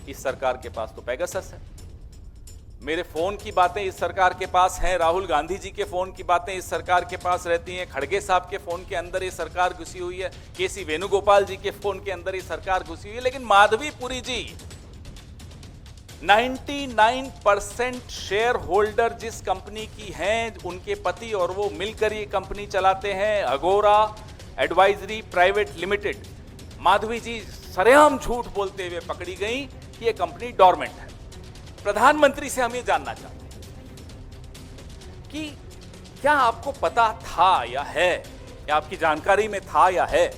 इस सरकार के पास तो पेगासस है। मेरे फोन की बातें इस सरकार के पास हैं, राहुल गांधी जी के फोन की बातें इस सरकार के पास रहती हैं, खड़गे साहब के फोन के अंदर ये सरकार घुसी हुई है, केसी वेणुगोपाल जी के फोन के अंदर ये सरकार घुसी हुई है। लेकिन माधवीपुरी जी 99% शेयर होल्डर जिस कंपनी की हैं, उनके पति और वो मिलकर ये कंपनी चलाते हैं, अगोरा एडवाइजरी प्राइवेट लिमिटेड। माधवी जी सरेआम झूठ बोलते हुए पकड़ी गई कि ये कंपनी डॉर्मेंट है। प्रधानमंत्री से हम ये जानना चाहते हैं कि क्या आपको पता था या है, या आपकी जानकारी में था या है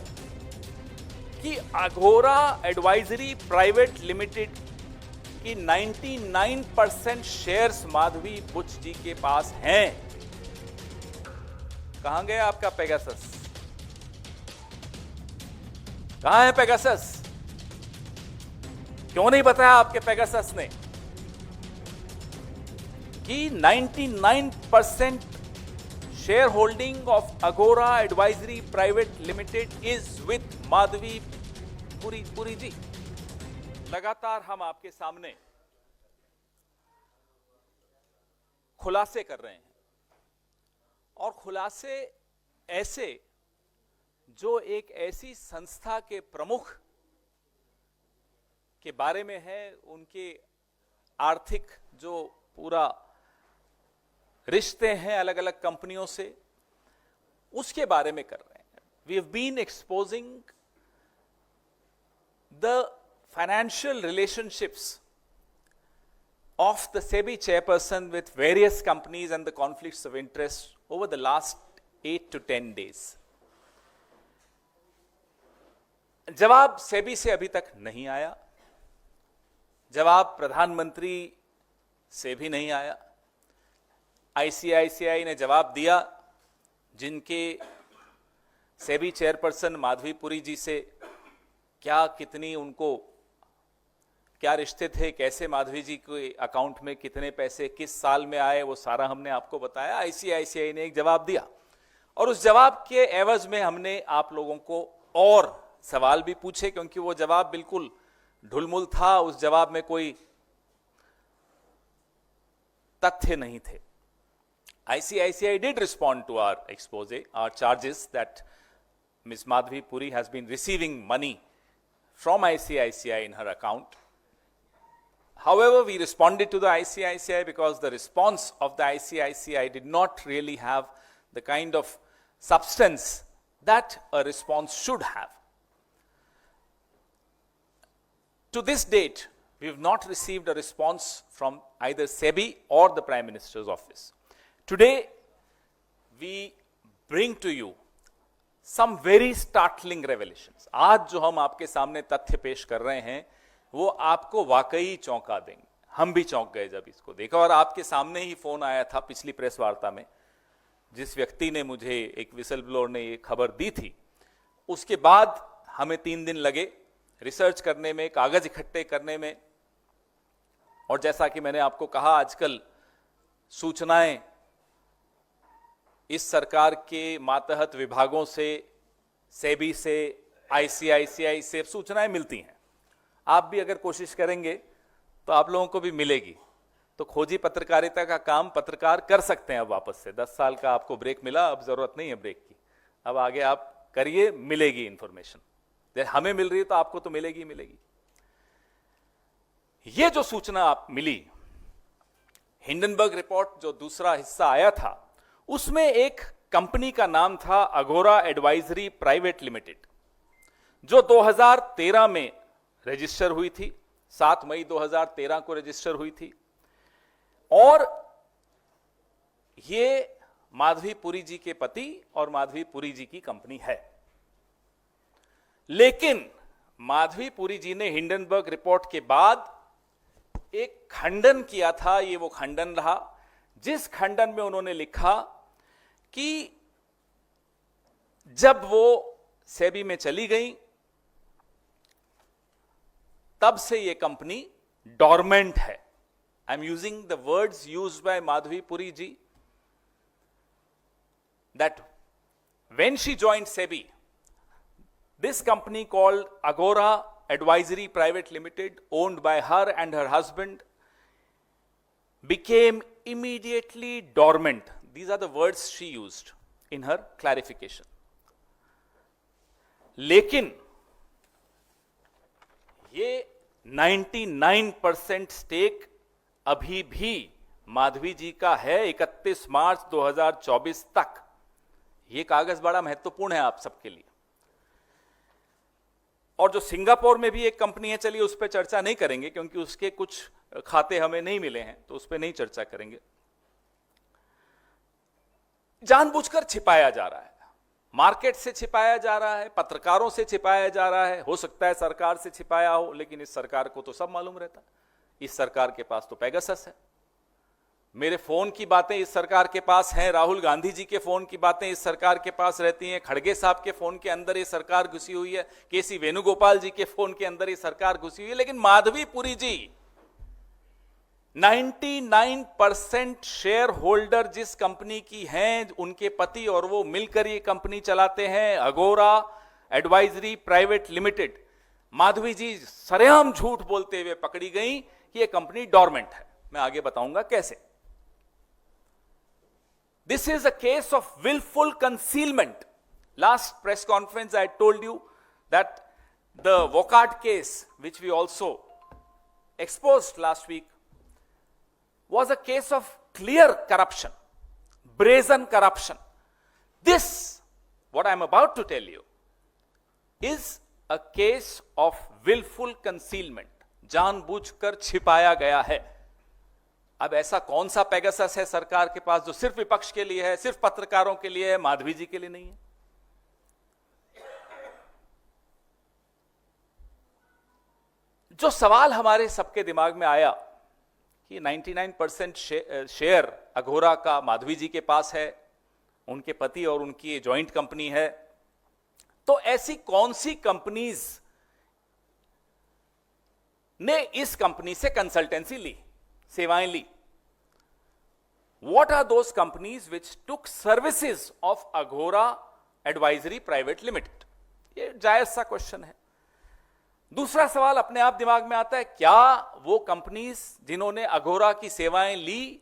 कि अगोरा एडवाइजरी प्राइवेट लिमिटेड की 99% शेयर्स माधवी बुच जी के पास हैं। कहां गया आपका पेगासस? कहां है पेगासस? क्यों नहीं बताया आपके पेगासस ने कि 99% share holding of Agora advisory private limited is with Madhabi Puri ji. लगातार हम आपके सामने खुलासे कर रहे हैं, और खुलासे ऐसे जो एक ऐसी संस्था के प्रमुख के बारे में है, उनके आर्थिक जो पूरा रिश्ते हैं अलग अलग कंपनियों से, उसके बारे में कर रहे हैं। We have been exposing the financial relationships of the SEBI chairperson with various companies and the conflicts of interest over the last 8 to 10 days. जवाब सेबी से अभी तक नहीं आया, जवाब प्रधानमंत्री से भी नहीं आया। आईसीआईसीआई ने जवाब दिया, जिनके सेबी चेयरपर्सन माधवीपुरी जी से क्या कितनी उनको क्या रिश्ते थे, कैसे माधवी जी के अकाउंट में कितने पैसे किस साल में आए, वो सारा हमने आपको बताया। आईसीआईसीआई ने एक जवाब दिया, और उस जवाब के एवज में हमने आप लोगों को और सवाल भी पूछे, क्योंकि वो जवाब बिल्कुल ढुलमुल था, उस जवाब में कोई तथ्य नहीं थे। ICICI did respond to our expose, our charges that Ms. Madhavi Puri has been receiving money from ICICI in her account. However, we responded to the ICICI because the response of the ICICI did not really have the kind of substance that a response should have. To this date, we have not received a response from either SEBI or the Prime Minister's office. Today, we bring to you some very startling revelations. आज जो हम आपके सामने तथ्य पेश कर रहे हैं, वो आपको वाकई चौंका देंगे। हम भी चौंक गए जब इसको देखा, और आपके सामने ही फोन आया था पिछली प्रेस वार्ता में, जिस व्यक्ति ने मुझे, एक विसल ब्लोअर ने ये खबर दी थी। उसके बाद हमें 3 दिन लगे रिसर्च करने में, कागज इकट्ठे करने में, और जैसा कि मैंने आपको कहा, आजकल सूचनाएं इस सरकार के मातहत विभागों से, सेबी से, आईसीआईसीआई से सूचनाएं मिलती हैं। आप भी अगर कोशिश करेंगे तो आप लोगों को भी मिलेगी। तो खोजी पत्रकारिता का काम पत्रकार कर सकते हैं अब वापस से। 10 साल का आपको ब्रेक मिला, अब जरूरत नहीं है ब्रेक की, अब आगे आप करिए, मिलेगी इंफॉर्मेशन। हमें मिल रही है तो आपको तो मिलेगी मिलेगी। ये जो सूचना आप मिली, हिंडनबर्ग रिपोर्ट जो दूसरा हिस्सा आया था, उसमें एक कंपनी का नाम था अगोरा एडवाइजरी प्राइवेट लिमिटेड, जो 2013 में रजिस्टर हुई थी, 7 मई 2013 को रजिस्टर हुई थी, और ये माधवीपुरी जी के पति और माधवीपुरी जी की कंपनी है। लेकिन माधवीपुरी जी ने हिंडनबर्ग रिपोर्ट के बाद एक खंडन किया था। ये वो खंडन रहा जिस खंडन में उन्होंने लिखा कि जब वो सेबी में चली गई, तब से ये कंपनी डॉर्मेंट है। I am using the words used by Madhabi Puri ji, that when she joined SEBI, this company called Agora Advisory Private Limited, owned by her and her husband, became immediately dormant. These are the words she used in her clarification. लेकिन ये 99% stake अभी भी माधवी जी का है 31 मार्च 2024 तक। ये कागज बड़ा महत्वपूर्ण है आप सबके लिए। और जो सिंगापुर में भी एक कंपनी है, चलिए उस पर चर्चा नहीं करेंगे क्योंकि उसके कुछ खाते हमें नहीं मिले हैं, तो उस पर नहीं चर्चा करेंगे। जानबूझकर छिपाया जा रहा है, मार्केट से छिपाया जा रहा है, पत्रकारों से छिपाया जा रहा है। हो सकता है सरकार से छिपाया हो, लेकिन इस सरकार को तो सब मालूम रहता है। इस सरकार के पास तो पेगासस है। मेरे फोन की बातें इस सरकार के पास हैं, राहुल गांधी जी के फोन की बातें इस सरकार के पास रहती हैं, खड़गे साहब के फोन के अंदर ये सरकार घुसी हुई है, केसी वेणुगोपाल जी के फोन के अंदर ये सरकार घुसी हुई है। लेकिन माधवी पुरी जी 99% शेयर होल्डर जिस कंपनी की हैं, उनके पति और वो मिलकर ये कंपनी चलाते हैं, अगोरा एडवाइजरी प्राइवेट लिमिटेड। माधवी जी सरेआम झूठ बोलते हुए पकड़ी गई कि ये कंपनी डॉर्मेंट है। मैं आगे बताऊंगा कैसे। This is a case of willful concealment. Last press conference I told you that the Wockhardt case, which we also exposed last week, was a case of clear corruption, brazen corruption. This, what I am about to tell you, is a case of willful concealment. जानबूझकर छिपाया गया है। अब ऐसा कौन सा Pegasus है सरकार के पास जो सिर्फ विपक्ष के लिए है, सिर्फ पत्रकारों के लिए है, माधवी जी के लिए नहीं है? जो सवाल हमारे सबके दिमाग में आया कि 99% शेयर अघोरा का माधवी जी के पास है, उनके पति और उनकी जॉइंट कंपनी है, तो ऐसी कौन सी कंपनीज ने इस कंपनी से कंसल्टेंसी ली, सेवाएं ली? What are those companies which took services of Agora Advisory Private Limited? ये जायज सा क्वेश्चन है। दूसरा सवाल अपने आप दिमाग में आता है, क्या वो कंपनीज जिन्होंने अघोरा की सेवाएं ली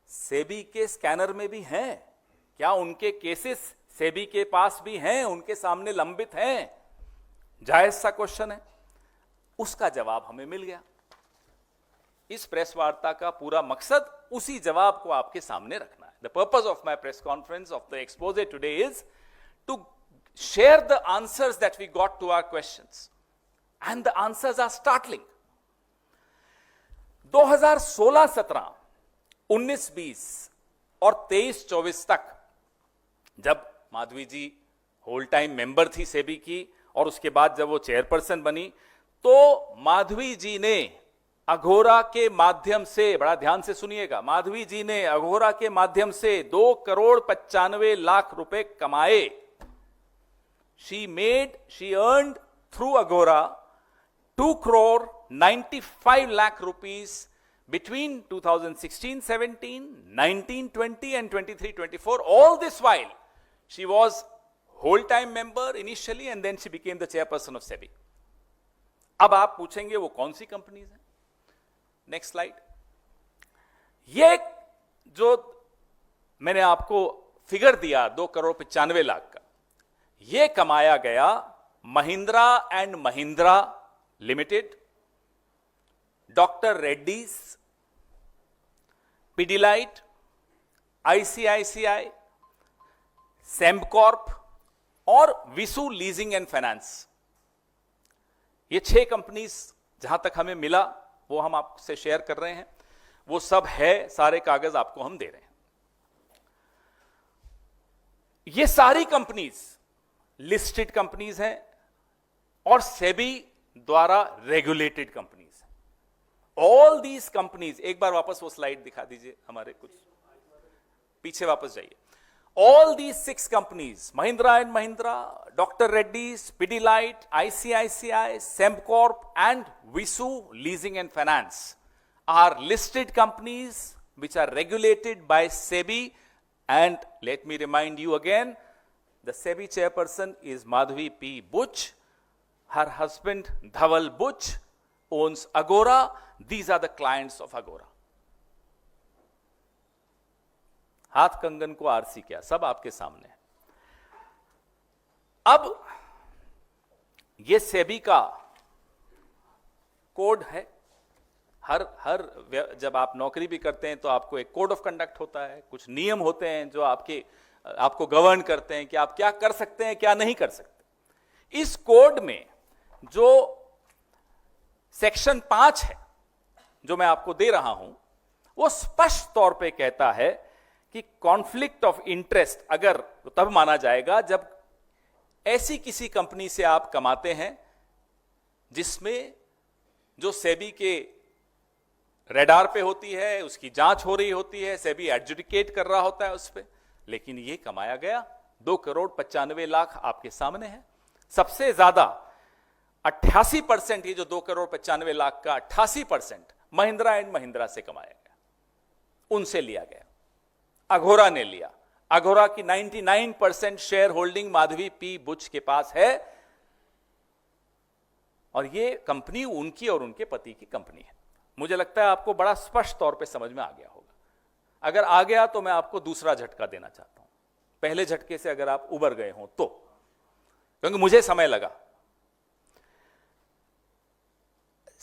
सेबी के स्कैनर में भी हैं? क्या उनके केसेस सेबी के पास भी हैं, उनके सामने लंबित हैं? जायज सा क्वेश्चन है। उसका जवाब हमें मिल गया। इस प्रेस वार्ता का पूरा मकसद उसी जवाब को आपके सामने रखना है। The purpose of my press conference of the expose today is to share the answers that we got to our questions, and the answers are startling. 2016-17, 19-20 और 23-24 तक जब Madhavi ji whole time member थी सेबी की, और उसके बाद जब वो चेयरपर्सन बनी, तो माधवी जी ने अघोरा के माध्यम से, बड़ा ध्यान से सुनिएगा, माधवी जी ने अघोरा के माध्यम से 2,95,00,000 रुपए कमाए। She earned through Agora 2,95,00,000 rupees between 2016-17, 19-20 and 23-24. All this while she was whole-time member initially and then she became the chairperson of SEBI. अब आप पूछेंगे वो कौन सी कंपनीज हैं? Next slide. ये जो मैंने आपको फिगर दिया 2,95,00,000 का, ये कमाया गया Mahindra and Mahindra limited, doctor Reddy's, Pidilite, ICICI, Sembcorp और विसु लीजिंग एंड फाइनेंस। ये 6 कंपनीज जहां तक हमें मिला वो हम आपसे शेयर कर रहे हैं। वो सब है, सारे कागज आपको हम दे रहे हैं। ये सारी कंपनीज लिस्टेड कंपनीज हैं और सेबी द्वारा रेगुलेटेड कंपनीज हैं। ऑल दीज कंपनीज, एक बार वापस वो स्लाइड दिखा दीजिए, हमारे कुछ पीछे वापस जाइए। All these 6 companies, Mahindra and Mahindra, Dr. Reddy's, Pidilite, ICICI, Sembcorp and Visu Leasing and Finance are listed companies which are regulated by SEBI, and let me remind you again, the SEBI chairperson is Madhavi P. Buch, her husband Dhaval Buch owns Agora. These are the clients of Agora. हाथ कंगन को RC क्या, सब आपके सामने है। अब ये सेबी का कोड है। हर जब आप नौकरी भी करते हैं तो आपको एक कोड ऑफ कंडक्ट होता है, कुछ नियम होते हैं जो आपको गवर्न करते हैं कि आप क्या कर सकते हैं, क्या नहीं कर सकते। इस कोड में जो सेक्शन 5 है जो मैं आपको दे रहा हूं, वो स्पष्ट तौर पे कहता है कि कॉन्फ्लिक्ट ऑफ इंटरेस्ट अगर तब माना जाएगा जब ऐसी किसी कंपनी से आप कमाते हैं जिसमें जो सेबी के रेडार पे होती है, उसकी जांच हो रही होती है, सेबी एडजुडिकेट कर रहा होता है उस पे, लेकिन ये कमाया गया 2,95,00,000 आपके सामने है। सबसे ज्यादा 88%, ये जो 2,95,00,000 का 88% महिंद्रा एंड महिंद्रा से कमाया गया, उनसे लिया गया। अघोरा ने लिया। अघोरा की 99% share holding Madhavi P Buch के पास है और ये कंपनी उनकी और उनके पति की कंपनी है। मुझे लगता है आपको बड़ा स्पष्ट तौर पे समझ में आ गया होगा। अगर आ गया तो मैं आपको दूसरा झटका देना चाहता हूं, पहले झटके से अगर आप उबर गए हो तो, क्योंकि मुझे समय लगा।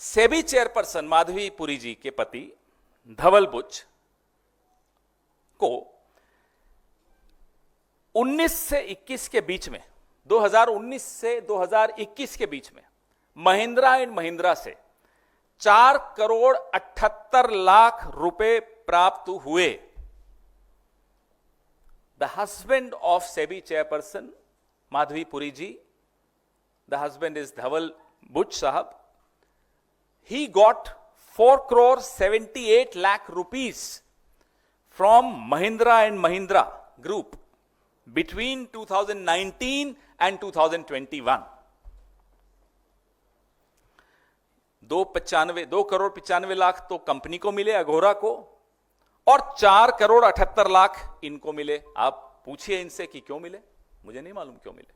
सेबी चेयरपर्सन माधवी पुरी जी के पति धवल बुच को 19 से 21 के बीच में, 2019 से 2021 के बीच में महिंद्रा एंड महिंद्रा से 4,78,00,000 रुपए प्राप्त हुए। The husband of SEBI chairperson Madhabi Puri ji, the husband is Dhaval Buch साहब, he got 4,78,00,000 rupees from Mahindra and Mahindra Group between 2019 and 2021. 2,95,00,000 तो कंपनी को मिले, अघोरा को, और 4,78,00,000 इनको मिले। आप पूछिए इनसे कि क्यों मिले, मुझे नहीं मालूम क्यों मिले।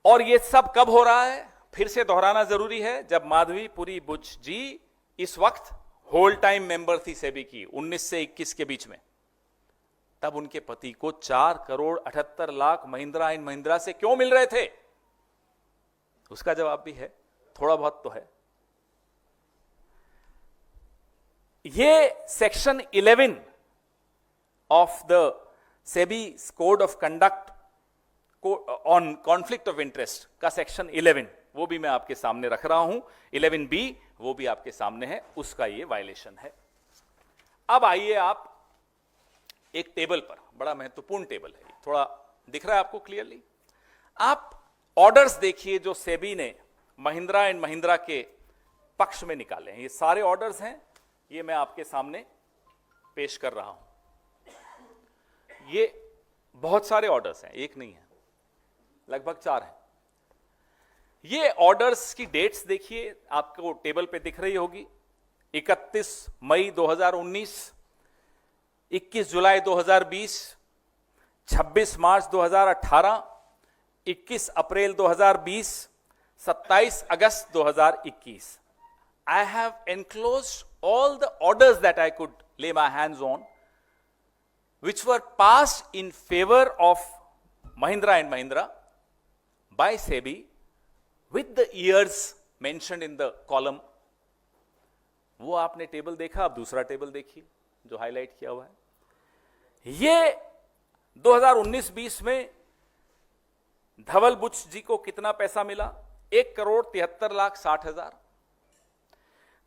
और ये सब कब हो रहा है, फिर से दोहराना जरूरी है, जब माधवी पुरी बुच जी इस वक्त होल टाइम मेंबर थी सेबी की 19 से 21 के बीच में, तब उनके पति को 4,78,00,000 महिंद्रा एंड महिंद्रा से क्यों मिल रहे थे, उसका जवाब भी है, थोड़ा बहुत तो है। ये section 11 of the SEBI code of conduct on conflict of interest का सेक्शन 11, वो भी मैं आपके सामने रख रहा हूं। 11B वो भी आपके सामने है, उसका ये वायलेशन है। अब आइए आप एक टेबल पर, बड़ा महत्वपूर्ण टेबल है, थोड़ा दिख रहा है आपको क्लियरली। आप ऑर्डर्स देखिए जो सेबी ने महिंद्रा एंड महिंद्रा के पक्ष में निकाले हैं। ये सारे ऑर्डर्स हैं, ये मैं आपके सामने पेश कर रहा हूं। ये बहुत सारे ऑर्डर्स हैं, एक नहीं है, लगभग 4 हैं। ये ऑर्डर्स की डेट्स देखिए, आपको टेबल पे दिख रही होगी। 31 मई 2019, 21 जुलाई 2020, 26 मार्च 2018, 21 अप्रैल 2020, 27 अगस्त 2021। I have enclosed all the orders that I could lay my hands on, which were passed in favor of Mahindra and Mahindra by SEBI, with the years mentioned in the column। वो आपने table देखा, अब दूसरा table देखिए जो highlight किया हुआ है। ये 2019-20 में धवल बुच जी को कितना पैसा मिला, 1,73,60,000।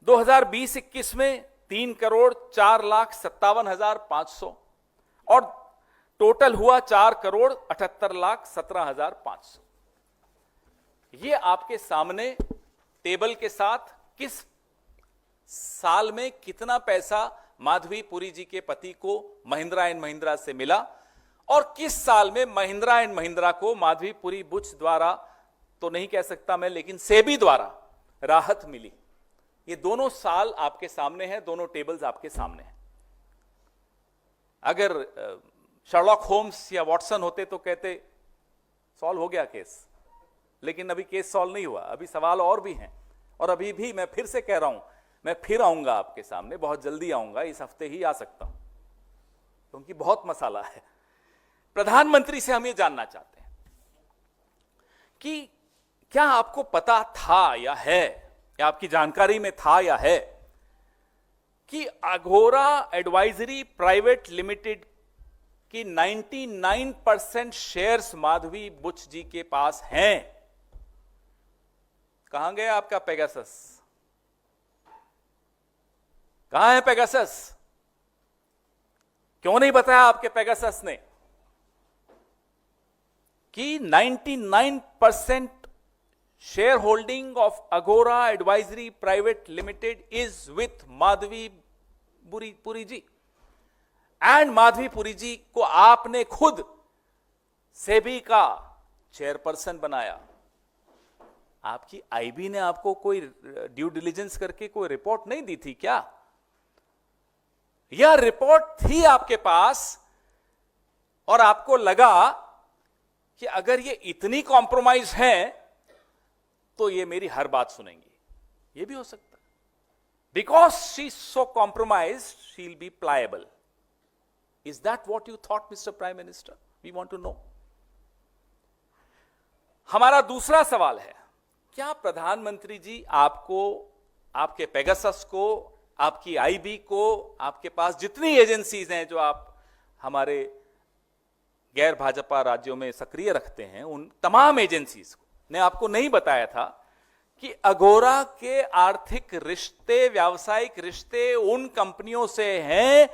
2020-21 में 3,04,57,500 और टोटल हुआ 4,78,17,500। ये आपके सामने टेबल के साथ किस साल में कितना पैसा माधवी पुरी जी के पति को महिंद्रा एंड महिंद्रा से मिला और किस साल में महिंद्रा एंड महिंद्रा को माधवी पुरी बुच द्वारा तो नहीं कह सकता मैं, लेकिन सेबी द्वारा राहत मिली। ये दोनों साल आपके सामने हैं, दोनों टेबल्स आपके सामने हैं। अगर शर्लॉक होम्स या वॉटसन होते तो कहते सॉल्व हो गया केस, लेकिन अभी केस सॉल्व नहीं हुआ, अभी सवाल और भी हैं। और अभी भी मैं फिर से कह रहा हूं, मैं फिर आऊंगा आपके सामने, बहुत जल्दी आऊंगा, इस हफ्ते ही आ सकता हूं, क्योंकि बहुत मसाला है। प्रधानमंत्री से हम ये जानना चाहते हैं कि क्या आपको पता था या है, या आपकी जानकारी में था या है, कि अघोरा एडवाइजरी प्राइवेट लिमिटेड की 99% शेयर्स माधवी बुच जी के पास हैं। कहां गया आपका पेगासस? कहां है पेगासस? क्यों नहीं बताया आपके पेगासस ने कि 99% share holding of Agora advisory private limited is with Madhabi Puri ji, and Madhabi Puri ji को आपने खुद सेबी का चेयरपर्सन बनाया। आपकी आईबी ने आपको कोई ड्यू डिलिजेंस करके कोई रिपोर्ट नहीं दी थी क्या? यह रिपोर्ट थी आपके पास और आपको लगा कि अगर ये इतनी कॉम्प्रोमाइज है तो ये मेरी हर बात सुनेंगी। ये भी हो सकता है, because she is so compromise she will be pliable. Is that what you thought mister prime minister? We want to know. हमारा दूसरा सवाल है, क्या प्रधानमंत्री जी आपको, आपके पेगासस को, आपकी आईबी को, आपके पास जितनी एजेंसीज हैं जो आप हमारे गैर भाजपा राज्यों में सक्रिय रखते हैं, उन तमाम एजेंसीज को ने आपको नहीं बताया था कि अघोरा के आर्थिक रिश्ते, व्यावसायिक रिश्ते उन कंपनियों से हैं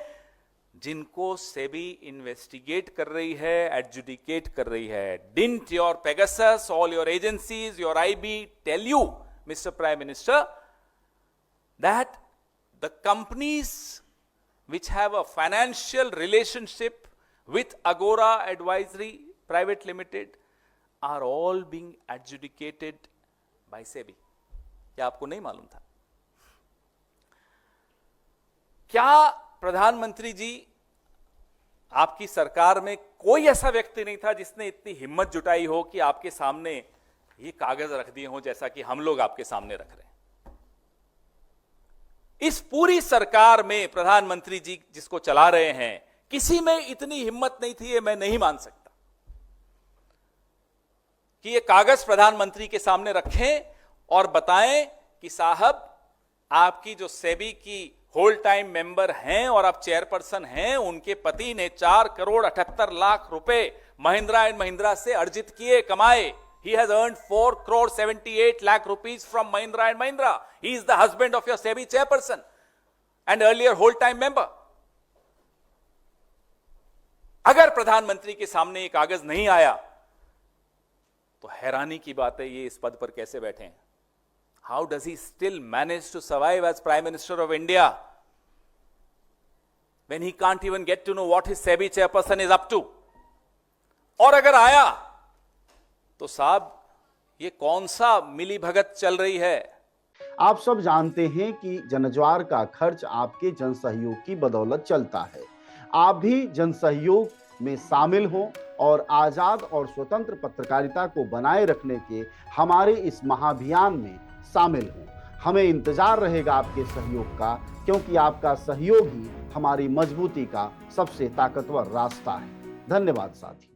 जिनको सेबी इन्वेस्टिगेट कर रही है, एडजुडिकेट कर रही है? Didn't your Pegasus, all your agencies, your IB tell you, mister prime minister, that the companies which have a financial relationship with Agora Advisory Private Limited are all being adjudicated by SEBI? क्या आपको नहीं मालूम था? क्या प्रधानमंत्री जी, आपकी सरकार में कोई ऐसा व्यक्ति नहीं था जिसने इतनी हिम्मत जुटाई हो कि आपके सामने ये कागज रख दिए हो जैसा कि हम लोग आपके सामने रख रहे हैं? इस पूरी सरकार में प्रधानमंत्री जी जिसको चला रहे हैं, किसी में इतनी हिम्मत नहीं थी, ये मैं नहीं मान सकता, कि ये कागज प्रधानमंत्री के सामने रखें और बताएं कि साहब, आपकी जो सेबी की होल टाइम मेंबर हैं और आप चेयरपर्सन हैं, उनके पति ने 4,78,00,000 रुपए महिंद्रा एंड महिंद्रा से अर्जित किए, कमाए। He has earned 4,78,00,000 rupees from Mahindra and Mahindra. He is the husband of your SEBI chairperson and earlier whole-time member. अगर प्रधानमंत्री के सामने ये कागज नहीं आया तो हैरानी की बात है, ये इस पद पर कैसे बैठे हैं? How does he still manage to survive as Prime Minister of India when he can't even get to know what his SEBI chairperson is up to? और अगर आया तो साहब, ये कौन सा मिली भगत चल रही है? आप सब जानते हैं कि जनज्वार का खर्च आपके जनसहयोग की बदौलत चलता है। आप भी जनसहयोग में शामिल हों और आजाद और स्वतंत्र पत्रकारिता को बनाए रखने के हमारे इस महाअभियान में शामिल हों। हमें इंतजार रहेगा आपके सहयोग का, क्योंकि आपका सहयोग ही हमारी मजबूती का सबसे ताकतवर रास्ता है। धन्यवाद साथी।